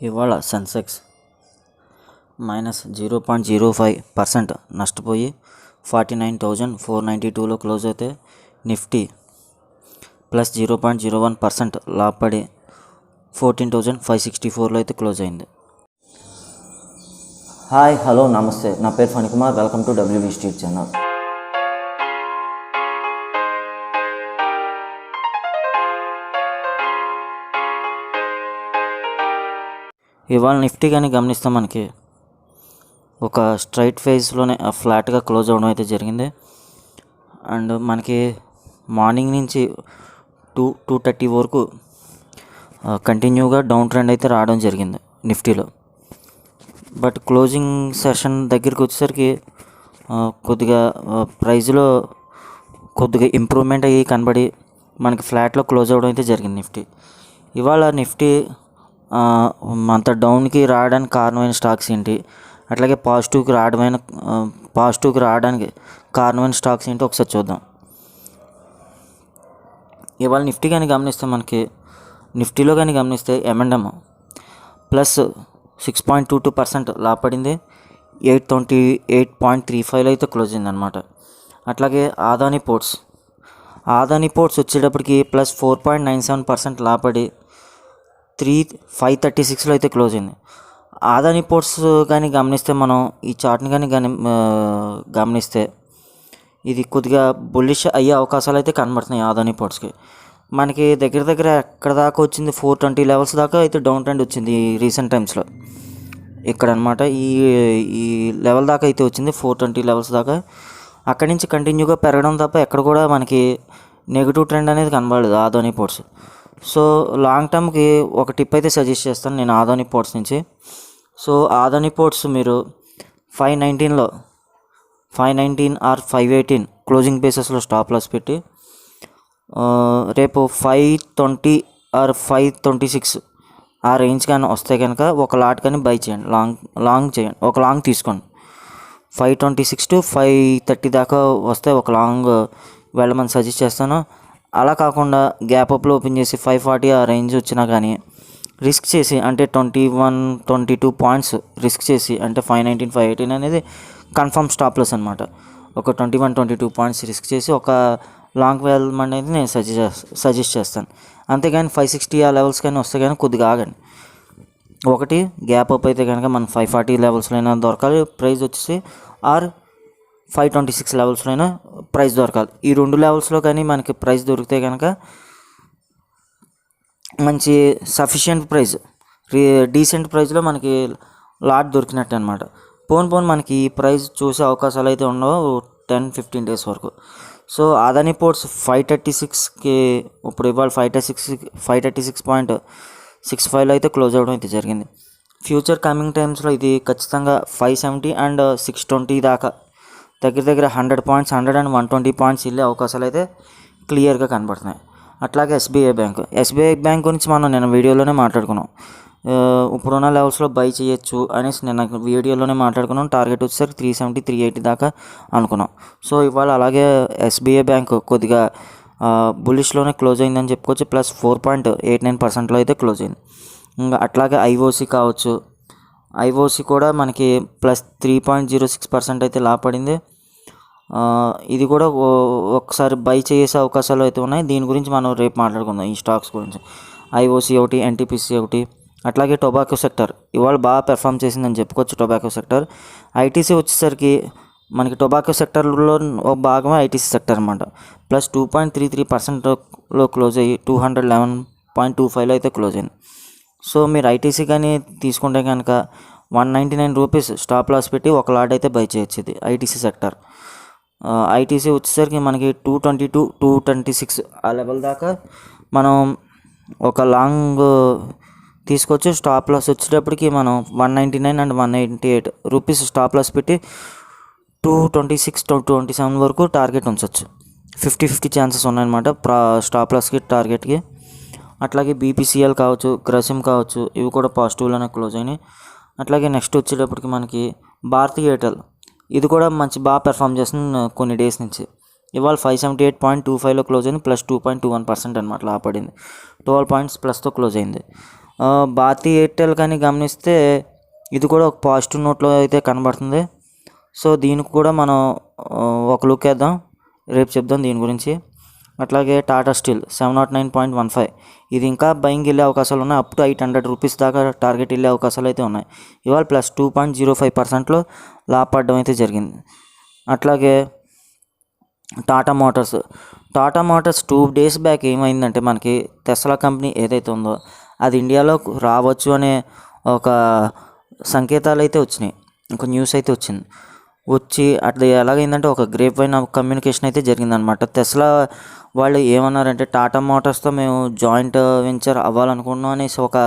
ఇవాళ సెన్సెక్స్ -0.05% నష్టపోయి 49,492లో క్లోజ్ అయితే నిఫ్టీ +0.01% లాభపడి 14,564లో అయితే క్లోజ్ అయింది. హాయ్ హలో నమస్తే, నా పేరు Phanikumar. Welcome to WB street channel. ఇవాళ నిఫ్టీ కానీ గమనిస్తే మనకి ఒక స్ట్రైట్ ఫేజ్లోనే ఫ్లాట్గా క్లోజ్ అవ్వడం అయితే జరిగింది. అండ్ మనకి మార్నింగ్ నుంచి 2:30 వరకు కంటిన్యూగా డౌన్ ట్రెండ్ అయితే రావడం జరిగింది నిఫ్టీలో. బట్ క్లోజింగ్ సెషన్ దగ్గరికి వచ్చేసరికి కొద్దిగా ప్రైజ్లో కొద్దిగా ఇంప్రూవ్మెంట్ అయ్యి కనబడి మనకి ఫ్లాట్లో క్లోజ్ అవ్వడం అయితే జరిగింది నిఫ్టీ. ఇవాళ నిఫ్టీ అంత డౌన్కి రావడానికి కారణమైన స్టాక్స్ ఏంటి, అట్లాగే పాజిటివ్కి రావడానికి కారణమైన స్టాక్స్ ఏంటి ఒకసారి చూద్దాం. ఇవాళ నిఫ్టీ కానీ గమనిస్తే మనకి నిఫ్టీలో కానీ గమనిస్తే M&M +6.22% లాభపడింది. 828.35లో అయితే క్లోజ్ అయింది అనమాట. అట్లాగే ఆదాని పోర్ట్స్ వచ్చేటప్పటికి +4.97% లాభపడి 536లో అయితే క్లోజ్ అయింది. ఆదాని పోర్ట్స్ కానీ గమనిస్తే మనం ఈ చార్ట్ని కానీ గమనిస్తే ఇది కొద్దిగా బుల్లిష్ అయ్యే అవకాశాలు అయితే కనబడుతున్నాయి. ఆదాని పోర్ట్స్కి మనకి దగ్గర ఎక్కడ దాకా వచ్చింది, 420 లెవెల్స్ దాకా అయితే డౌన్ ట్రెండ్ వచ్చింది రీసెంట్ టైమ్స్లో ఇక్కడ అనమాట. ఈ లెవెల్ దాకా అయితే వచ్చింది, 420 లెవెల్స్ దాకా. అక్కడి నుంచి కంటిన్యూగా పెరగడం తప్ప ఎక్కడ కూడా మనకి నెగిటివ్ ట్రెండ్ అనేది కనబడలేదు ఆదాని పోర్ట్స్. సో లాంగ్ టర్మ్కి ఒక టిప్ అయితే సజెస్ట్ చేస్తాను నేను ఆదాని పోర్ట్స్ నుంచి. సో ఆదాని పోర్ట్స్ మీరు 519 ఆర్ 518 క్లోజింగ్ బేసెస్లో స్టాప్ లాస్ పెట్టి రేపు 520 ఆర్ 526 ఆ రేంజ్ కానీ వస్తే కనుక ఒక లాట్ కానీ బై చేయండి, లాంగ్ చేయండి, ఒక లాంగ్ తీసుకోండి. 526 to 530 దాకా వస్తే ఒక లాంగ్ వెళ్ళమని సజెస్ట్ చేస్తాను. అలా కాకుండా గ్యాప్ అప్లో ఓపెన్ చేసి 540 ఆ రేంజ్ వచ్చినా కానీ రిస్క్ చేసి, అంటే 21-22 పాయింట్స్ రిస్క్ చేసి, అంటే 519 518 అనేది కన్ఫర్మ్ స్టాప్ లాస్ అనమాట. ఒక 21-22 పాయింట్స్ రిస్క్ చేసి ఒక లాంగ్ వెళ్ళమని అనేది నేను సజెస్ట్ చేస్తాను. అంతేగాని 560 ఆ లెవెల్స్ కానీ వస్తే కానీ కొద్దిగా ఆగండి. ఒకటి గ్యాప్ అప్ అయితే కనుక మనం 540 లెవెల్స్లో అయినా దొరకాలి ప్రైస్ వచ్చేసి, ఆర్ 526 లెవెల్స్లో అయినా ప్రైస్ దొరకాలి. ఈ రెండు లెవెల్స్లో కానీ మనకి ప్రైస్ దొరికితే కనుక మంచి సఫిషియెంట్ ప్రైస్, డీసెంట్ ప్రైస్లో మనకి లాట్ దొరికినట్టు అనమాట. పోను మనకి ఈ ప్రైస్ చూసే అవకాశాలు అయితే ఉండవు 10-15 డేస్ వరకు. సో ఆదాని పోర్ట్స్ 536కి ఇప్పుడు ఇవాళ 536.65లో అయితే క్లోజ్ అవ్వడం అయితే జరిగింది. ఫ్యూచర్ కమింగ్ టైమ్స్లో ఇది ఖచ్చితంగా 570 అండ్ 620 దాకా దగ్గర 100 పాయింట్స్, 100 and 120 పాయింట్స్ వెళ్ళే అవకాశాలు అయితే క్లియర్గా కనబడుతున్నాయి. అట్లాగే SBI బ్యాంక్ గురించి మనం నిన్న వీడియోలోనే మాట్లాడుకున్నాం. ఇప్పుడున్న లెవెల్స్లో బై చేయొచ్చు అనేసి నిన్న వీడియోలోనే మాట్లాడుకున్నాం. టార్గెట్ వచ్చేసరికి 370-380 దాకా అనుకున్నాం. సో ఇవాళ అలాగే SBI బ్యాంక్ కొద్దిగా బుల్లిష్లోనే క్లోజ్ అయిందని చెప్పుకోవచ్చు. +4.89%లో అయితే క్లోజ్ అయింది. ఇంకా అట్లాగే ఐఓసి కూడా మనకి +3.06% అయితే లాభపడింది. ఇది కూడా ఒకసారి బై చేసే అవకాశాలు అయితే ఉన్నాయి. దీని గురించి మనం రేపు మాట్లాడుకుందాం, ఈ స్టాక్స్ గురించి. IOC ఒకటి, NTPC ఒకటి. అట్లాగే టొబాకో సెక్టర్ ఇవాళ బాగా పెర్ఫామ్ చేసిందని చెప్పుకోవచ్చు. టొబాకో సెక్టర్, ITC వచ్చేసరికి మనకి టొబాకో సెక్టర్లో ఒక భాగమే ITC సెక్టర్ అనమాట. +2.33%లో క్లోజ్ అయ్యి 211.25లో అయితే క్లోజ్ అయింది. సో మీరు ITC కానీ తీసుకుంటే కనుక 199 రూపీస్ స్టాప్ లాస్ పెట్టి ఒక లాట్ అయితే బై చేయొచ్చు. ఇది ITC సెక్టర్. ITC వచ్చేసరికి మనకి 222-226 ఆ లెవెల్ దాకా మనం ఒక లాంగ్ తీసుకోవచ్చు. స్టాప్ లాస్ వచ్చేటప్పటికి మనం 199 and 198 రూపీస్ స్టాప్ లాస్ పెట్టి 226-227 వరకు టార్గెట్ ఉంచవచ్చు. 50-50 ఛాన్సెస్ ఉన్నాయన్నమాట స్టాప్ లాస్కి, టార్గెట్కి. అట్లాగే BPCL కావచ్చు, గ్రసిమ్ కావచ్చు, ఇవి కూడా పాజిటివ్లోనే క్లోజ్ అయినాయి. అట్లాగే నెక్స్ట్ వచ్చేటప్పటికి మనకి భారతీ ఎయిర్టెల్, ఇది కూడా బాగా పెర్ఫామ్ చేస్తుంది కొన్ని డేస్ నుంచి. ఇవాళ 578.25లో క్లోజ్ అయింది, +2.21% అనమాట లాభపడింది. 12 పాయింట్స్ ప్లస్తో క్లోజ్ అయింది. భారతీ ఎయిర్టెల్ కానీ గమనిస్తే ఇది కూడా ఒక పాజిటివ్ నోట్లో అయితే కనబడుతుంది. సో దీనికి కూడా మనం ఒక లుక్ వేద్దాం, రేపు చెప్దాం దీని గురించి. అట్లాగే టాటా స్టీల్ 709.15 ఇది ఇంకా బయింగ్ వెళ్ళే అవకాశాలు ఉన్నాయి. అప్ టు 800 రూపీస్ దాకా టార్గెట్ వెళ్ళే అవకాశాలు అయితే ఉన్నాయి. ఇవాళ ప్లస్ 2.05%లో లాభపడడం అయితే జరిగింది. అట్లాగే టాటా మోటార్స్ 2 డేస్ బ్యాక్ ఏమైందంటే మనకి టెస్లా కంపెనీ ఏదైతే ఉందో అది ఇండియాలో రావచ్చు అనే ఒక సంకేతాలు అయితే వచ్చినాయి, ఒక న్యూస్ అయితే వచ్చి అది ఎలాగైందంటే ఒక గ్రేప్ వైన్ కమ్యూనికేషన్ అయితే జరిగిందనమాట. టెస్లా వాళ్ళు ఏమన్నారంటే టాటా మోటార్స్తో మేము జాయింట్ వెంచర్ అవ్వాలనుకున్నాం అనేసి ఒక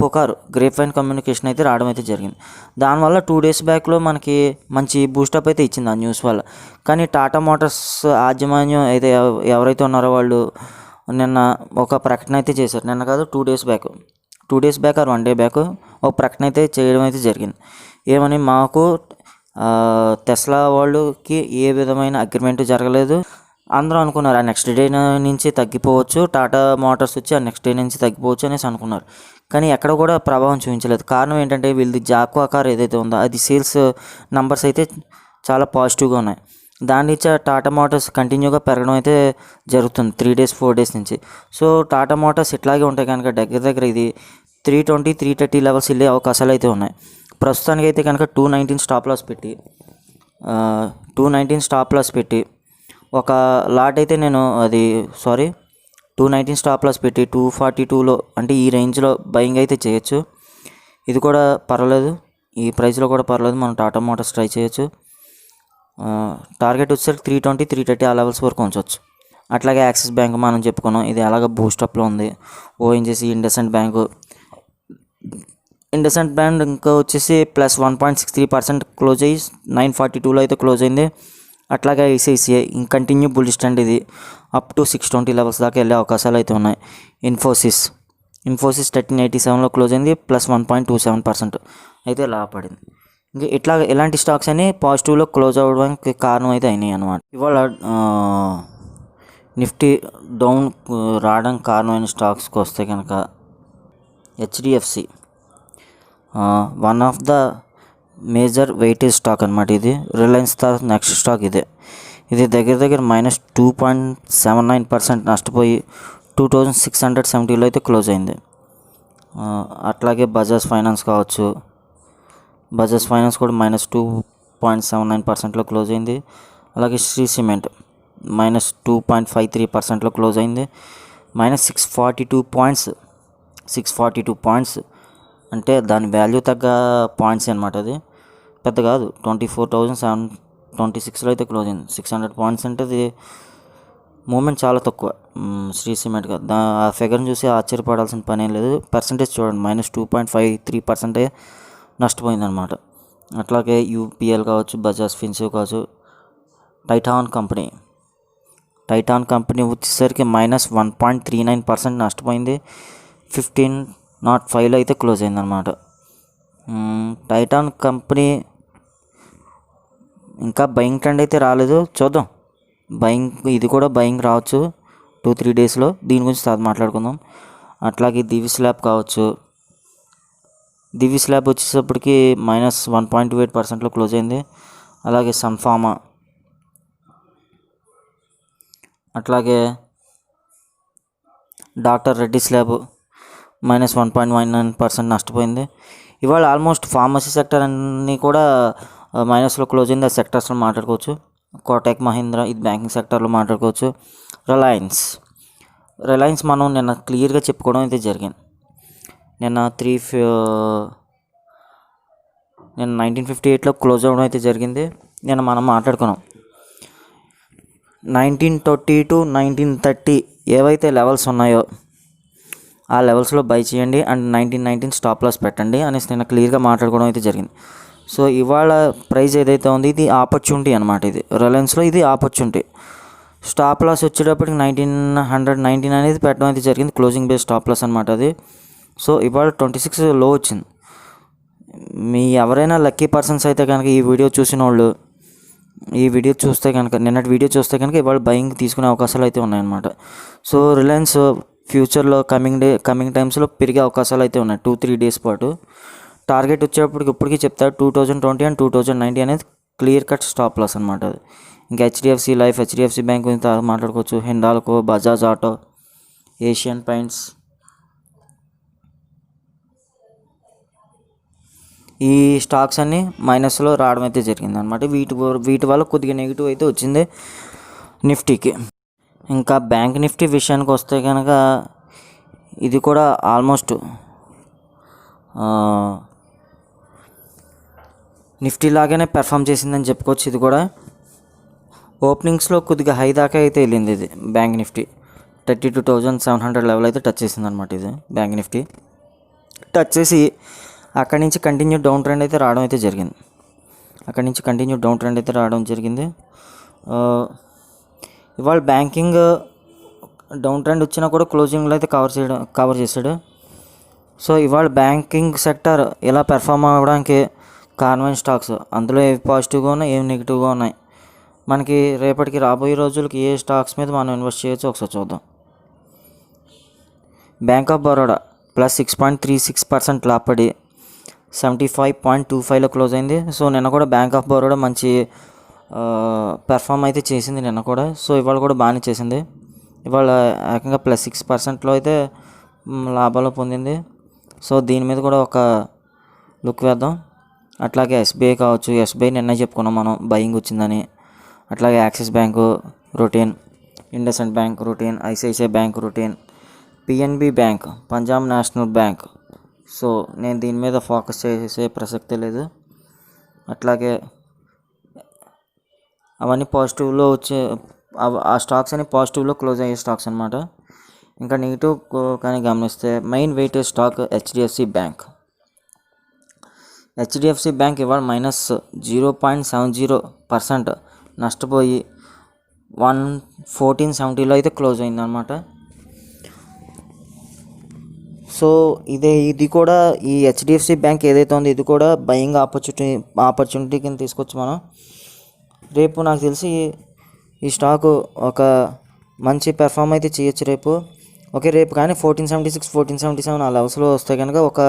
పుకారు గ్రేప్ వైన్ కమ్యూనికేషన్ అయితే రావడం అయితే జరిగింది. దానివల్ల 2 డేస్ బ్యాక్లో మనకి మంచి బూస్టప్ అయితే ఇచ్చింది ఆ న్యూస్ వల్ల. కానీ టాటా మోటార్స్ యాజమాన్యం అయితే ఎవరైతే ఉన్నారో వాళ్ళు నిన్న ఒక ప్రకటన అయితే చేశారు. నిన్న కాదు 2 days back or 1 day back ఒక ప్రకటన అయితే చేయడం అయితే జరిగింది. ఏమని, మాకు టెస్లా వాళ్ళకి ఏ విధమైన అగ్రిమెంట్ జరగలేదు. అందరూ అనుకున్నారు ఆ నెక్స్ట్ డే నుంచి తగ్గిపోవచ్చు, టాటా మోటార్స్ వచ్చి ఆ నెక్స్ట్ డే నుంచి తగ్గిపోవచ్చు అనేసి అనుకున్నారు. కానీ ఎక్కడ కూడా ప్రభావం చూపించలేదు. కారణం ఏంటంటే వీళ్ళది జాక్వా కార్ ఏదైతే ఉందో అది సేల్స్ నంబర్స్ అయితే చాలా పాజిటివ్గా ఉన్నాయి. దాని నుంచి టాటా మోటార్స్ కంటిన్యూగా పెరగడం అయితే జరుగుతుంది 3 డేస్ 4 డేస్ నుంచి. సో టాటా మోటార్స్ ఇట్లాగే ఉంటాయి కనుక దగ్గర ఇది 320 330 లెవెల్స్ వెళ్ళే అవకాశాలు అయితే ఉన్నాయి. ప్రస్తుతానికి అయితే కనుక 219 స్టాప్ లాస్ పెట్టి ఒక లాట్ అయితే నేను 219 స్టాప్ లాస్ పెట్టి 242లో అంటే ఈ రేంజ్లో బయింగ్ అయితే చేయొచ్చు. ఇది కూడా పర్వాలేదు, ఈ ప్రైస్లో కూడా పర్వాలేదు, మనం టాటా మోటార్స్ ట్రై చేయొచ్చు. టార్గెట్ వచ్చేసరికి 320 330 ఆ లెవెల్స్ వరకు ఉంచవచ్చు. అట్లాగే యాక్సిస్ బ్యాంక్ మనం చెప్పుకున్నాం, ఇది అలాగ బూస్టప్లో ఉంది. ఓఎన్జీసీ ఇండస్ఇండ్ బ్యాంక్ ఇంకా వచ్చేసి ప్లస్ 1.63% క్లోజ్ అయ్యి 942లో అయితే క్లోజ్ అయింది. అట్లాగే ఐసిఐసిఐ కంటిన్యూ బుల్లిష్ ట్రెండ్, ఇది అప్ టు 620 లెవెల్స్ దాకా వెళ్ళే అవకాశాలు అయితే ఉన్నాయి. ఇన్ఫోసిస్ 1387లో క్లోజ్ అయింది, ప్లస్ 1.27% అయితే లాభపడింది. ఇంకా ఇలాంటి స్టాక్స్ అని పాజిటివ్లో క్లోజ్ అవ్వడానికి కారణం అయితే అయినాయి అన్నమాట. ఇవాళ నిఫ్టీ డౌన్ రావడానికి కారణమైన స్టాక్స్కి వస్తే కనుక HDFC one of the major weightage stock అనమాట. ఇది రిలయన్స్ తర్వాత నెక్స్ట్ స్టాక్ ఇది దగ్గర -2.79% నష్టపోయి 2670లో అయితే క్లోజ్ అయింది. అట్లాగే బజాజ్ ఫైనాన్స్ కూడా -2.79%లో క్లోజ్ అయింది. అలాగే శ్రీ సిమెంట్ -2.53%లో క్లోజ్ అయింది. -642 పాయింట్స్ అంటే దాని వాల్యూ తగ్గ పాయింట్స్ అనమాట. అది పెద్ద కాదు, 24,726లో అయితే క్లోజ్ అయింది. 600 పాయింట్స్ అంటే అది మూమెంట్ చాలా తక్కువ శ్రీ సిమెంట్ కాదు. ఆ ఫిగర్ని చూసి ఆశ్చర్యపడాల్సిన పని ఏం లేదు. పర్సంటేజ్ చూడండి, -2.53% నష్టపోయిందనమాట. అట్లాగే యూపీఎల్ కావచ్చు, బజాజ్ ఫిన్సర్వ్ కావచ్చు, టైటాన్ కంపెనీ వచ్చేసరికి -1.39% నష్టపోయింది. 1505లో అయితే క్లోజ్ అయిందనమాట. టైటాన్ కంపెనీ ఇంకా బయింగ్ ట్రెండ్ అయితే రాలేదు, చూద్దాం. ఇది కూడా బయింగ్ రావచ్చు 2-3 డేస్లో. దీని గురించి తర్వాత మాట్లాడుకుందాం. అట్లాగే దివి స్లాబ్ వచ్చేటప్పటికి -1.28%లో క్లోజ్ అయింది. అలాగే సన్ఫార్మా, అట్లాగే డాక్టర్ రెడ్డి స్లాబ్ -1.19% నష్టపోయింది. ఇవాళ ఆల్మోస్ట్ ఫార్మసీ సెక్టర్ అన్నీ కూడా మైనస్లో క్లోజ్ అయింది. ఆ సెక్టర్స్లో మాట్లాడుకోవచ్చు. కోటక్ మహీంద్రా, ఇది బ్యాంకింగ్ సెక్టర్లో మాట్లాడుకోవచ్చు. రిలయన్స్ మనం నిన్న క్లియర్గా చెప్పుకోవడం అయితే జరిగింది. నిన్న 1958లో క్లోజ్ అవ్వడం అయితే జరిగింది. నిన్న మనం మాట్లాడుకున్నాం 1920 to 1930 ఏవైతే లెవెల్స్ ఉన్నాయో ఆ లెవెల్స్లో బై చేయండి అండ్ 1919 స్టాప్ లాస్ పెట్టండి అనేసి నేను క్లియర్గా మాట్లాడుకోవడం అయితే జరిగింది. సో ఇవాళ ప్రైస్ ఏదైతే ఉంది ఇది ఆపర్చునిటీ అనమాట. ఇది రిలయన్స్లో ఇది ఆపర్చునిటీ. స్టాప్ లాస్ వచ్చేటప్పటికి 1919 అనేది పెట్టడం అయితే జరిగింది. క్లోజింగ్ బేస్ స్టాప్ లాస్ అనమాట అది. సో ఇవాళ 26 లో వచ్చింది. మీ ఎవరైనా లక్కీ పర్సన్స్ అయితే కనుక ఈ వీడియో చూసిన వాళ్ళు నిన్నటి వీడియో చూస్తే కనుక ఇవాళ బయింగ్ తీసుకునే అవకాశాలు అయితే ఉన్నాయన్నమాట. సో రిలయన్స్ ఫ్యూచర్లో కమింగ్ టైమ్స్లో పెరిగే అవకాశాలు అయితే ఉన్నాయి 2-3 డేస్ పాటు. టార్గెట్ వచ్చేటప్పటికి ఇప్పటికీ చెప్తారు 2020 అండ్ 2090 అనేది క్లియర్ కట్ స్టాప్ లాస్ అనమాట. అది ఇంకా హెచ్డిఎఫ్సి లైఫ్, హెచ్డిఎఫ్సి బ్యాంక్ గురించి మాట్లాడుకోవచ్చు. Hindalco, Bajaj auto, Asian paints, ఈ స్టాక్స్ అన్నీ మైనస్లో రావడం అయితే జరిగింది అనమాట. వీటి వల్ల కొద్దిగా నెగిటివ్ అయితే వచ్చింది నిఫ్టీకి. ఇంకా బ్యాంక్ నిఫ్టీ విషయానికి వస్తే కనుక ఇది కూడా ఆల్మోస్ట్ నిఫ్టీ లాగానే పెర్ఫామ్ చేసిందని చెప్పుకోవచ్చు. ఇది కూడా ఓపెనింగ్స్లో కొద్దిగా హై దాకా అయితే వెళ్ళింది. ఇది బ్యాంక్ నిఫ్టీ 32,700 లెవెల్ అయితే టచ్ చేసింది అనమాట. ఇది బ్యాంక్ నిఫ్టీ టచ్ చేసి అక్కడి నుంచి కంటిన్యూ డౌన్ ట్రెండ్ అయితే రావడం అయితే జరిగింది. ఇవాళ బ్యాంకింగ్ డౌన్ ట్రెండ్ వచ్చినా కూడా క్లోజింగ్లో అయితే కవర్ చేశాడు. సో ఇవాళ బ్యాంకింగ్ సెక్టర్ ఇలా పెర్ఫామ్ అవ్వడానికి కారణమైన స్టాక్స్, అందులో ఏవి పాజిటివ్గా ఉన్నాయి, ఏమి నెగిటివ్గా ఉన్నాయి, మనకి రేపటికి రాబోయే రోజులకి ఏ స్టాక్స్ మీద మనం ఇన్వెస్ట్ చేయొచ్చో ఒకసారి చూద్దాం. బ్యాంక్ ఆఫ్ బరోడా +6.36% లాభపడి 75.25లో క్లోజ్ అయింది. సో నిన్న కూడా బ్యాంక్ ఆఫ్ బరోడా మంచి పెర్ఫామ్ అయితే చేసింది నిన్న కూడా. సో ఇవాళ కూడా బాగానే చేసింది. ఇవాళ ఏకంగా +6%లో అయితే లాభాలు పొందింది. సో దీని మీద కూడా ఒక లుక్ వేద్దాం. అట్లాగే ఎస్బీఐ కావచ్చు, ఎస్బీఐ నిన్న చెప్పుకున్నాం మనం బయింగ్ వచ్చిందని. అట్లాగే axis bank routine, IndusInd bank routine, ICICI bank routine, PNB bank, Punjab national bank. So నేను దీని మీద ఫోకస్ చేసే ప్రసక్తే లేదు. అట్లాగే అవన్నీ పాజిటివ్లో వచ్చే ఆ స్టాక్స్ అన్ని పాజిటివ్లో క్లోజ్ అయ్యే స్టాక్స్ అనమాట. ఇంకా నెగిటివ్ కానీ గమనిస్తే main weightage stock HDFC bank. HDFC bank ఇవాళ -0.70% నష్టపోయి 114.70లో అయితే క్లోజ్ అయిందనమాట. సో ఇది కూడా ఈ హెచ్డిఎఫ్సి బ్యాంక్ ఏదైతే ఉందో ఇది కూడా బయింగ్ ఆపర్చునిటీ కింద తీసుకొచ్చి మనం రేపు నాకు తెలిసి ఈ స్టాకు ఒక మంచి పెర్ఫామ్ అయితే చేయొచ్చు రేపు. ఓకే, రేపు కానీ 1476, 1477 ఆ లెవెల్స్లో వస్తే కనుక ఒక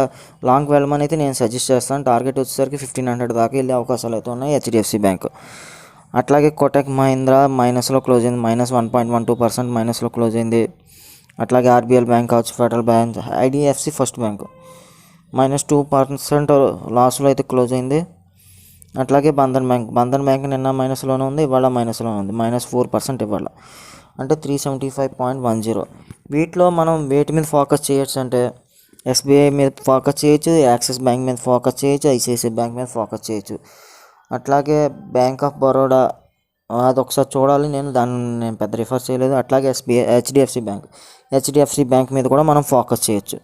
లాంగ్ వెళ్ళమని అయితే నేను సజెస్ట్ చేస్తాను. టార్గెట్ వచ్చేసరికి 1500 దాకా వెళ్ళే అవకాశాలు అయితే ఉన్నాయి హెచ్డిఎఫ్సి బ్యాంక్. అట్లాగే కోటక్ మహీంద్రా మైనస్లో క్లోజ్ అయింది, -1.12% మైనస్లో క్లోజ్ అయింది. అట్లాగే ఆర్బీఎల్ బ్యాంక్ కావచ్చు, federal bank, IDFC first bank -2% లాస్లో అయితే క్లోజ్ అయింది. అట్లాగే బంధన్ బ్యాంక్ నిన్న మైనస్లోనే ఉంది, ఇవాళ మైనస్లోనే ఉంది, -4% ఇవాళ, అంటే 375.10. వీటిలో మనం వేటి మీద ఫోకస్ చేయొచ్చు అంటే ఎస్బీఐ మీద ఫోకస్ చేయొచ్చు, యాక్సిస్ బ్యాంక్ మీద ఫోకస్ చేయొచ్చు, ఐసిఐసిఐ బ్యాంక్ మీద ఫోకస్ చేయొచ్చు. అట్లాగే బ్యాంక్ ఆఫ్ బరోడా అది ఒకసారి చూడాలి, నేను పెద్ద రిఫర్ చేయలేదు. అట్లాగే హెచ్డిఎఫ్సి బ్యాంక్ మీద కూడా మనం ఫోకస్ చేయొచ్చు.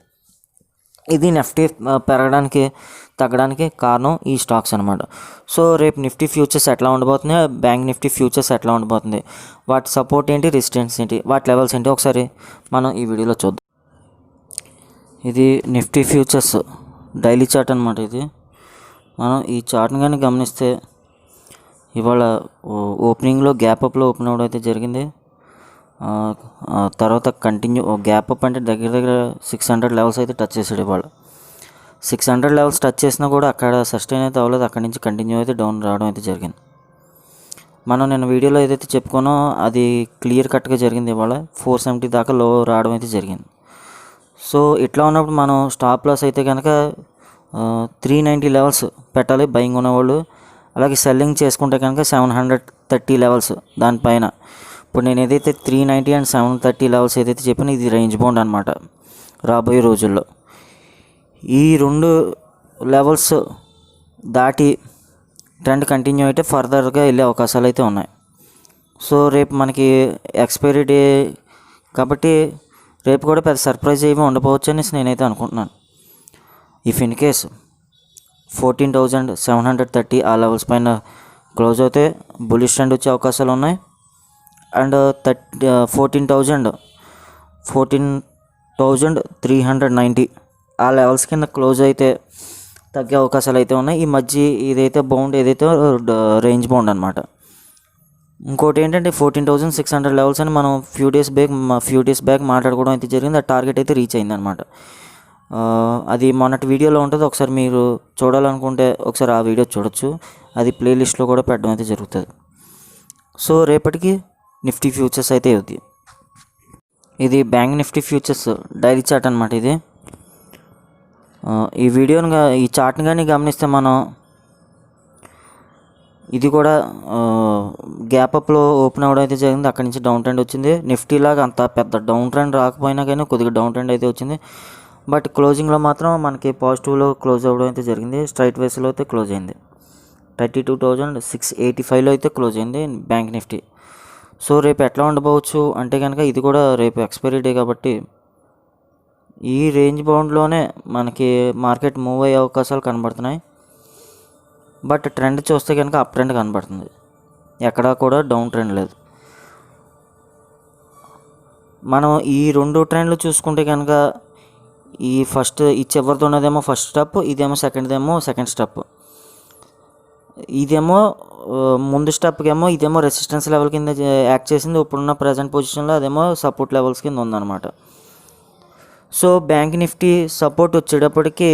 ఇది నిఫ్టీ పెరగడానికి తగ్గడానికి కారణం ఈ స్టాక్స్ అనమాట. సో రేపు నిఫ్టీ ఫ్యూచర్స్ ఎట్లా ఉండబోతుంది, బ్యాంక్ నిఫ్టీ ఫ్యూచర్స్ ఎట్లా ఉండబోతుంది, వాటి సపోర్ట్ ఏంటి, రెసిస్టెన్స్ ఏంటి, వాటి లెవెల్స్ ఏంటి ఒకసారి మనం ఈ వీడియోలో చూద్దాం. ఇది నిఫ్టీ ఫ్యూచర్స్ డైలీ చార్ట్ అనమాట. ఇది మనం ఈ చార్ట్ని కానీ గమనిస్తే ఇవాళ ఓపెనింగ్లో గ్యాప్ అప్లో ఓపెన్ అవ్వడం అయితే జరిగింది. తర్వాత కంటిన్యూ గ్యాప్ అప్ అంటే దగ్గర 600 లెవెల్స్ అయితే టచ్ చేసాడు. ఇవాళ 600 లెవెల్స్ టచ్ చేసినా కూడా అక్కడ సస్టైన్ అయితే అవ్వలేదు, అక్కడి నుంచి కంటిన్యూ అయితే డౌన్ రావడం అయితే జరిగింది. మనం నేను వీడియోలో ఏదైతే చెప్పుకున్నో అది క్లియర్ కట్గా జరిగింది. ఇవాళ 470 దాకా లో రావడం అయితే జరిగింది. సో ఇట్లా ఉన్నప్పుడు మనం స్టాప్ లాస్ అయితే కనుక 390 లెవెల్స్ పెట్టాలి బయింగ్ ఉన్నవాళ్ళు. అలాగే సెల్లింగ్ చేసుకుంటే కనుక 730 లెవెల్స్ దానిపైన. ఇప్పుడు నేను ఏదైతే 390 అండ్ 730 లెవెల్స్ ఏదైతే చెప్పానో ఇది రేంజ్ బౌండ్ అనమాట. రాబోయే రోజుల్లో ఈ 2 లెవెల్స్ దాటి ట్రెండ్ కంటిన్యూ అయితే ఫర్దర్గా వెళ్ళే అవకాశాలు అయితే ఉన్నాయి. సో రేపు మనకి ఎక్స్పైరీ డే కాబట్టి రేపు కూడా పెద్ద సర్ప్రైజ్ ఏమీ ఉండకపోవచ్చు అనేసి నేనైతే అనుకుంటున్నాను. ఇఫ్ ఇన్ కేస్ 14,730 ఆ లెవెల్స్ పైన క్లోజ్ అవుతే బులిష్ ట్రెండ్ వచ్చే అవకాశాలు ఉన్నాయి. అండ్ 14,390 ఆ లెవెల్స్ కింద క్లోజ్ అయితే తగ్గే అవకాశాలు అయితే ఉన్నాయి. ఈ మధ్య ఇదైతే బౌండ్ ఏదైతే రేంజ్ బౌండ్ అనమాట. ఇంకోటి ఏంటంటే 14,600 లెవెల్స్ అని మనం ఫ్యూ డేస్ బ్యాక్ మాట్లాడుకోవడం అయితే జరిగింది. ఆ టార్గెట్ అయితే రీచ్ అయిందనమాట. అది మొన్నటి వీడియోలో ఉంటుంది. ఒకసారి మీరు చూడాలనుకుంటే ఒకసారి ఆ వీడియో చూడొచ్చు. అది ప్లేలిస్ట్లో కూడా పెట్టడం అయితే జరుగుతుంది. సో రేపటికి నిఫ్టీ ఫ్యూచర్స్ అయితే అవుతాయి. ఇది bank Nifty futures daily chart అనమాట. ఇది ఈ చార్ట్ని కానీ గమనిస్తే మనం ఇది కూడా గ్యాప్ అప్లో ఓపెన్ అవ్వడం అయితే జరిగింది. అక్కడి నుంచి డౌన్ ట్రెండ్ వచ్చింది. నిఫ్టీ లాగా అంత పెద్ద డౌన్ ట్రెండ్ రాకపోయినా కానీ కొద్దిగా డౌన్ ట్రెండ్ అయితే వచ్చింది. బట్ క్లోజింగ్లో మాత్రం మనకి పాజిటివ్లో క్లోజ్ అవ్వడం అయితే జరిగింది. స్ట్రైట్ వేస్లో అయితే క్లోజ్ అయింది. 32,685లో అయితే క్లోజ్ అయింది బ్యాంక్ నిఫ్టీ. సో రేపు ఎట్లా ఉండబోవచ్చు అంటే కనుక ఇది కూడా రేపు ఎక్స్పైరీ డే కాబట్టి ఈ రేంజ్ బౌండ్లోనే మనకి మార్కెట్ మూవ్ అయ్యే అవకాశాలు కనబడుతున్నాయి. బట్ ట్రెండ్ చూస్తే కనుక అప్ ట్రెండ్ కనబడుతుంది. ఎక్కడా కూడా డౌన్ ట్రెండ్ లేదు. మనం ఈ రెండు ట్రెండ్లు చూసుకుంటే కనుక ఈ చివరితో ఉన్నదేమో ఫస్ట్ స్టెప్, ఇదేమో సెకండ్ స్టెప్. ఇదేమో ముందు స్టెప్కేమో ఇదేమో రెసిస్టెన్స్ లెవెల్ కింద యాక్ట్ చేసింది. ఇప్పుడున్న ప్రజెంట్ పొజిషన్లో అదేమో సపోర్ట్ లెవెల్స్ కింద ఉందన్నమాట. సో బ్యాంక్ నిఫ్టీ సపోర్ట్ వచ్చేటప్పటికి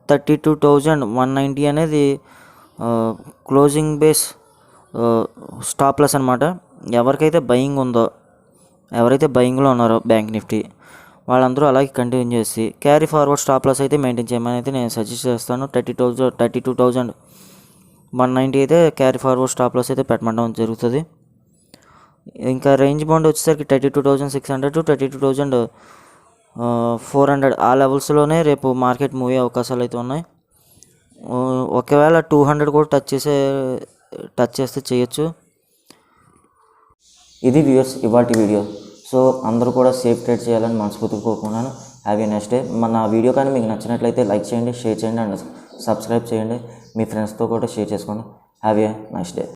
32,190 అనేది క్లోజింగ్ బేస్ స్టాప్ లాస్ అనమాట. ఎవరికైతే ఎవరైతే బయింగ్లో ఉన్నారో బ్యాంక్ నిఫ్టీ వాళ్ళందరూ అలాగే కంటిన్యూ చేసి క్యారీ ఫార్వర్డ్ స్టాప్ లాస్ అయితే మెయింటైన్ చేయమని అయితే నేను సజెస్ట్ చేస్తాను. 32,190 అయితే క్యారీ ఫార్వర్డ్ స్టాప్ లాస్ అయితే పెట్టడం జరుగుతుంది. ఇంకా రేంజ్ బౌండ్ వచ్చేసరికి 32,600 to 32,400 ఆ లెవెల్స్లోనే రేపు మార్కెట్ మూవ్ అయ్యే అవకాశాలు అయితే ఉన్నాయి. ఒకవేళ 200 కూడా టచ్ చేస్తే చేయొచ్చు. ఇది వ్యూయర్స్ ఇవాల్టి వీడియో. సో అందరూ కూడా సేఫ్ ట్రేడ్ చేయాలని మనస్ఫూర్తిగా కోరుకున్నాను. Have a nice day. మన వీడియో కానీ మీకు నచ్చినట్లయితే లైక్ చేయండి, షేర్ చేయండి అండ్ సబ్స్క్రైబ్ చేయండి. మీ ఫ్రెండ్స్తో కూడా షేర్ చేసుకోండి. Have a nice day.